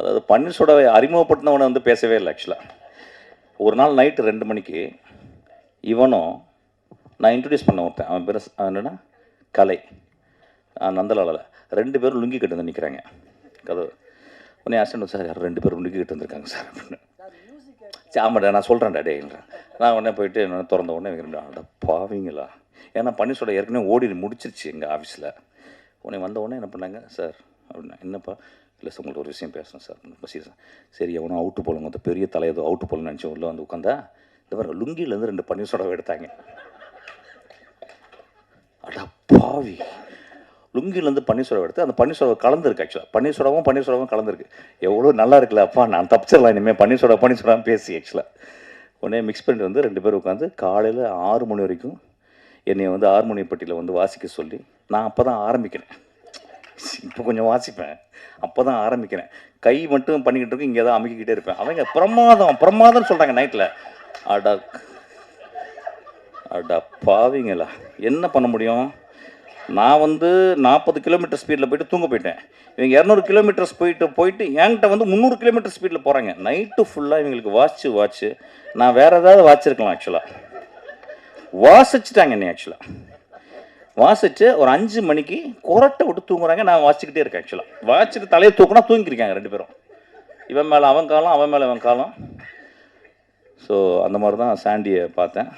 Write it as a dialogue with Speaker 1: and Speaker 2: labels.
Speaker 1: அதாவது பன்னீர்சோட அறிமுகப்படுத்தினவனை வந்து பேசவே இல்லை ஆக்சுவலாக. ஒரு நாள் நைட்டு 2 மணிக்கு இவனும் நான் இன்ட்ரடியூஸ் பண்ண ஒருத்தன், அவன் பேர் என்னென்னா கலை, நந்தலாலில் 2 பேரும் லுங்கி கட்டு வந்து நிற்கிறாங்க கதவு. உடனே அசிஸ்டன்ட் சார் யார் 2 பேரும் லுங்கி கட்டு வந்திருக்காங்க சார் அப்படின்னு. ஆமாடா நான் சொல்கிறேன்டா டேன்றேன். நான் உடனே போயிட்டு என்ன திறந்த உடனே அட பாவீங்களா, ஏன்னா பன்னீர்சோட ஏற்கனவே ஓடி முடிச்சிருச்சு எங்கள் ஆஃபீஸில். உடனே வந்த உடனே என்ன பண்ணாங்க சார் அப்படின்னா, என்னப்பா இல்லை சார் உங்களுக்கு ஒரு விஷயம் பேசணும் சார். சரி சார், சரி எவனும் அவுட்டு போலங்க, அந்த பெரிய தலையதோ அவுட்டு போலன்னு நினச்சி உள்ளே வந்து உட்காந்தா இந்த மாதிரி லுங்கிலேருந்து 2 பன்னீர்சோடாவை எடுத்தாங்க. அடா பாவி, லுங்கிலேருந்து பன்னீர்சோடாவை எடுத்து அந்த பன்னீர்சோடாவை கலந்துருக்கு ஆக்சுவலாக. பன்னீர்சோடாவும் கலந்துருக்கு. எவ்வளோ நல்லா இருக்குல்ல அப்பா, நான் தப்பிச்சிடலாம் இனிமேல் பன்னீர்சோடான்னு பேசி ஆக்சுவலாக. உடனே மிக்ஸ் பண்ணிட்டு வந்து 2 பேரும் உட்காந்து காலையில் 6 மணி வரைக்கும் என்னை வந்து ஹார்மோனியப்பட்டியில் வந்து வாசிக்க சொல்லி, நான் அப்போ தான் ஆரம்பிக்கிறேன். இப்போ கொஞ்சம் வாசிப்பேன், அப்போ தான் ஆரம்பிக்கிறேன். கை மட்டும் பண்ணிக்கிட்டு இருக்கேன், இங்கே தான் அமைக்கிக்கிட்டே இருப்பேன். அவங்க பிரமாதம் சொல்கிறாங்க நைட்டில். அடா பாவிங்களா, என்ன பண்ண முடியும்? நான் வந்து 40 கிலோமீட்டர் ஸ்பீடில் போயிட்டு தூங்க போயிட்டேன். இவங்க 200 கிலோமீட்டர்ஸ் போயிட்டு என்கிட்ட வந்து 300 கிலோமீட்டர் ஸ்பீடில் போகிறாங்க. நைட்டு ஃபுல்லாக இவங்களுக்கு வாட்ச்சு நான் வேறு ஏதாவது வாட்சிருக்கலாம் ஆக்சுவலாக. வாசிச்சுட்டாங்க என்னை ஆக்சுவலாக. வாசிச்சு ஒரு 5 மணிக்கு கொரட்டை விட்டு தூங்குறாங்க. நான் வாசிச்சுக்கிட்டே இருக்கேன் ஆக்சுவலாக. வாசிச்சுட்டு தலையை தூக்குனா தூங்கிருக்காங்க 2 பேரும். இவன் மேலே அவன் காலம், அவன் மேலே அவன் காலம். ஸோ அந்த மாதிரி தான் சாண்டியை பார்த்தேன்.